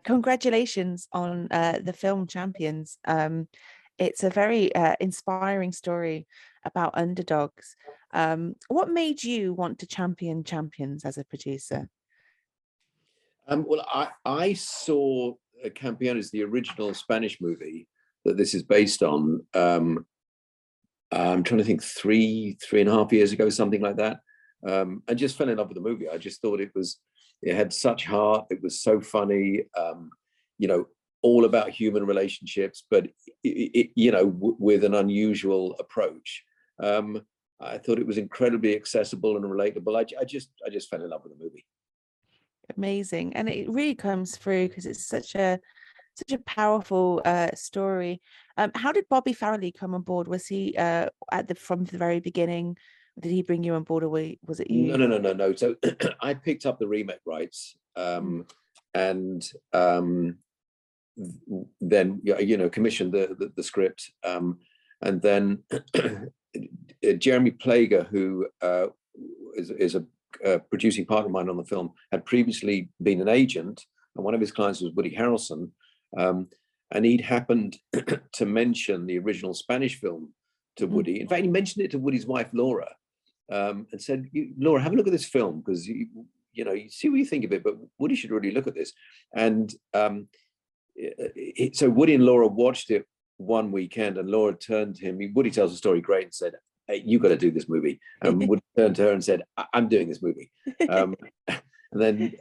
congratulations on the film Champions. It's a very inspiring story about underdogs. What made you want to champion champions as a producer? Well, I saw Campeones, the original Spanish movie that this is based on. I'm trying to think, three and a half years ago, something like that. I just fell in love with the movie. I just thought it had such heart. It was so funny, all about human relationships, but with an unusual approach. I thought it was incredibly accessible and relatable. I just fell in love with the movie. Amazing, and it really comes through because it's such a powerful story. How did Bobby Farelly come on board? Was he from the very beginning? Did he bring you on board, or was it you? No. So I picked up the remake rights, and then commissioned the script, and then Jeremy Plager, who is a producing partner of mine on the film, had previously been an agent, and one of his clients was Woody Harrelson, and he'd happened to mention the original Spanish film to Woody. In fact, he mentioned it to Woody's wife Laura, and said, "Laura, have a look at this film, because you see what you think of it, but Woody should really look at this." And so Woody and Laura watched it one weekend, and Laura turned to him. Woody tells the story great and said, "Hey, you got to do this movie." And Woody turned to her and said, "I'm doing this movie." And then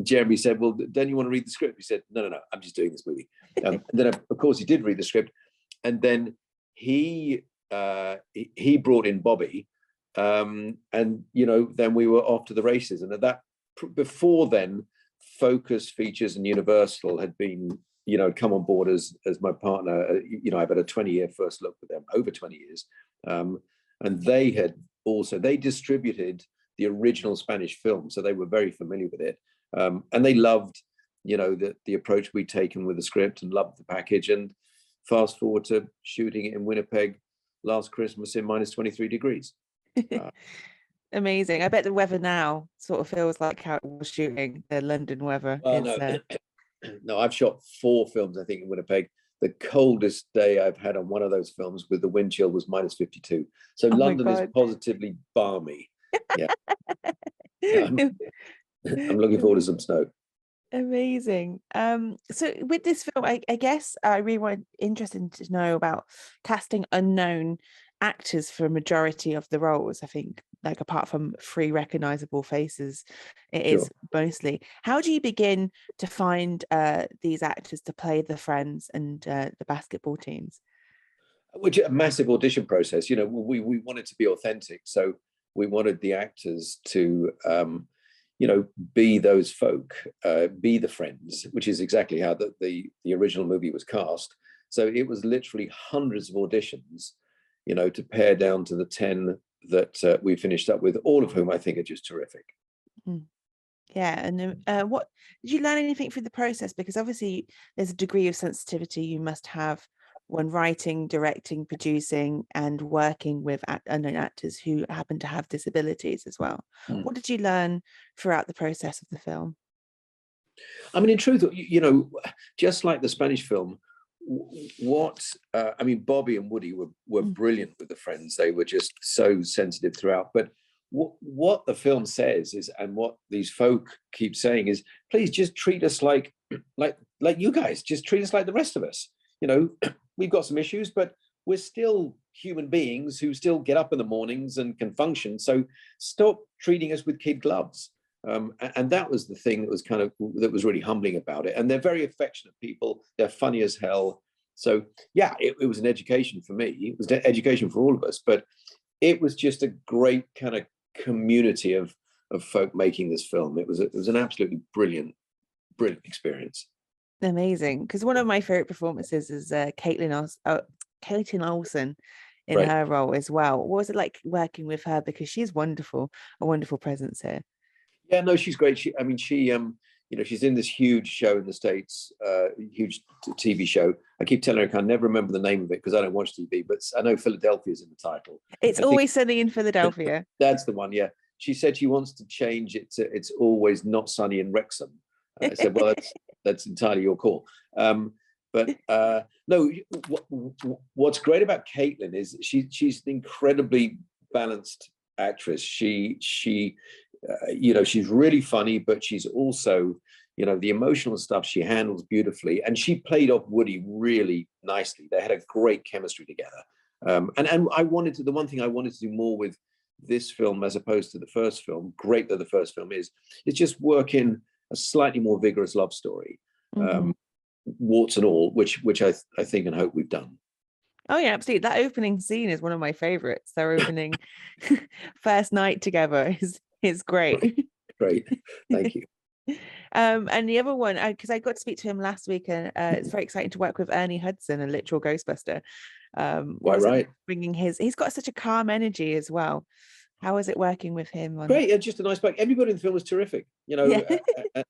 Jeremy said, "Well, don't you want to read the script?" He said, No, I'm just doing this movie. And then, of course, he did read the script, and then he brought in Bobby, and then we were off to the races. And before then, Focus Features and Universal had been come on board as my partner. I've had a 20-year first look with them, over 20 years, and they distributed the original Spanish film, so they were very familiar with it, and they loved the approach we'd taken with the script, and loved the package. And fast forward to shooting it in Winnipeg last Christmas in minus 23 degrees. Amazing. I bet the weather now sort of feels like how it was shooting the London weather. No, I've shot 4 films, I think, in Winnipeg. The coldest day I've had on one of those films with the wind chill was minus 52. So London is positively balmy. Yeah. I'm looking forward to some snow. Amazing. So with this film, I guess I really interested to know about casting unknown actors for a majority of the roles. I think, like, apart from 3 recognizable faces, it is mostly. How do you begin to find these actors to play the friends and the basketball teams? Which a massive audition process. We wanted to be authentic, so we wanted the actors to be those folk, be the friends, which is exactly how the original movie was cast. So it was literally hundreds of auditions, to pare down to the 10 that we finished up with, all of whom I think are just terrific. Yeah. And what did you learn anything through the process? Because obviously there's a degree of sensitivity you must have when writing, directing, producing, and working with unknown actors who happen to have disabilities as well. What did you learn throughout the process of the film? I mean, in truth, just like the Spanish film, Bobby and Woody were brilliant with the friends. They were just so sensitive throughout. But what the film says is, and what these folk keep saying is, please just treat us like you guys. Just treat us like the rest of us. We've got some issues, but we're still human beings who still get up in the mornings and can function. So stop treating us with kid gloves. And that was the thing that was really humbling about it. And they're very affectionate people. They're funny as hell. So yeah, it was an education for me. It was an education for all of us. But it was just a great kind of community of folk making this film. It was an absolutely brilliant experience. Amazing, because one of my favorite performances is Kaitlin Olson in her role as well. What was it like working with her? Because she's a wonderful presence here. Yeah, no, she's great. She's in this huge show in the States, huge TV show. I keep telling her I can never remember the name of it because I don't watch TV, but I know Philadelphia's in the title. It's Always Sunny in Philadelphia. That's the one, yeah. She said she wants to change it to It's Always Not Sunny in Wrexham. I said, well, that's entirely your call. But no, what's great about Kaitlin is she's an incredibly balanced actress. She you know, she's really funny, but she's also, you know, the emotional stuff she handles beautifully, and she played off Woody really nicely. They had a great chemistry together. And I wanted to, the one thing I wanted to do more with this film as opposed to the first film, great that the first film is just work in a slightly more vigorous love story, warts and all, which I think and hope we've done. Oh yeah, absolutely. That opening scene is one of my favorites. Their opening first night together is great. Great, thank you. And the other one, because I got to speak to him last week, and it's very exciting to work with Ernie Hudson, a literal Ghostbuster. Quite right. Bringing he's got such a calm energy as well. How is it working with him? Great, just a nice back. Everybody in the film was terrific, you know, Yeah.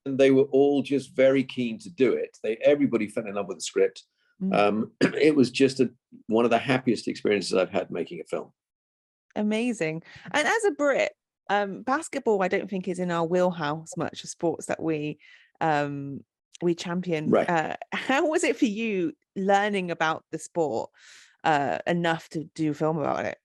and they were all just very keen to do it. Everybody fell in love with the script. It was just one of the happiest experiences I've had making a film. Amazing. And as a Brit, basketball I don't think is in our wheelhouse much of sports that we champion. Right. How was it for you learning about the sport enough to do a film about it?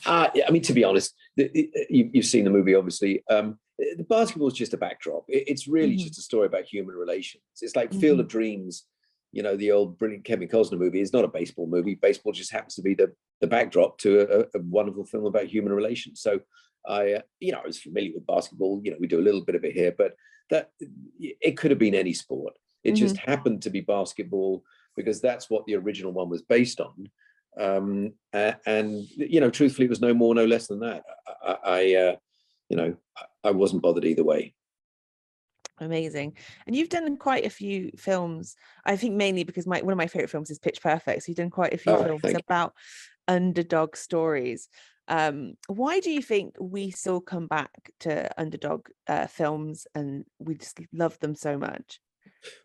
I mean, to be honest, you've seen the movie, obviously. The basketball is just a backdrop. It's really just a story about human relations. It's like Field of Dreams, you know, the old brilliant Kevin Costner movie is not a baseball movie. Baseball just happens to be the backdrop to a wonderful film about human relations. So I was familiar with basketball. You know, we do a little bit of it here, but that it could have been any sport. It just happened to be basketball because that's what the original one was based on. And you know, truthfully, it was no more, no less than that. I wasn't bothered either way. Amazing. And you've done quite a few films, I think mainly because one of my favorite films is Pitch Perfect. So you've done quite a few films about underdog stories. Why do you think we still come back to underdog films and we just love them so much?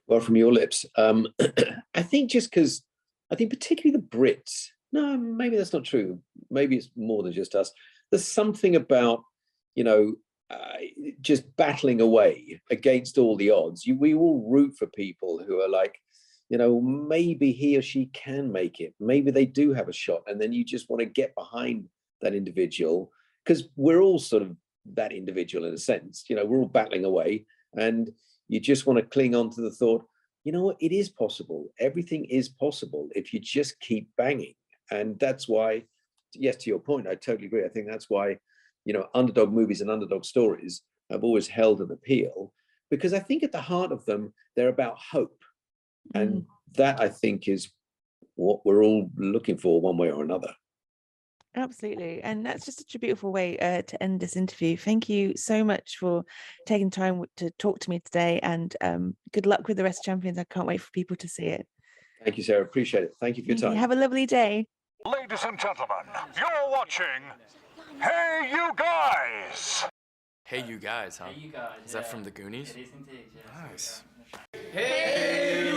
Well, from your lips, I think just because I think particularly the Brits, no, maybe that's not true. Maybe it's more than just us. There's something about, you know, just battling away against all the odds. We all root for people who are like, you know, maybe he or she can make it. Maybe they do have a shot. And then you just want to get behind that individual because we're all sort of that individual in a sense. You know, we're all battling away and you just want to cling on to the thought, you know what, it is possible. Everything is possible if you just keep banging. And that's why, yes, to your point, I totally agree. I think that's why, you know, underdog movies and underdog stories have always held an appeal because I think at the heart of them, they're about hope. And that I think is what we're all looking for one way or another. Absolutely. And that's just such a beautiful way to end this interview. Thank you so much for taking time to talk to me today, and good luck with the rest of Champions. I can't wait for people to see it. Thank you, Sarah. Appreciate it. Thank you for your time. Have a lovely day. Ladies and gentlemen, you're watching Hey You Guys! Hey You Guys, huh? Hey You Guys. Is that from the Goonies? It is indeed, yes. Nice. Hey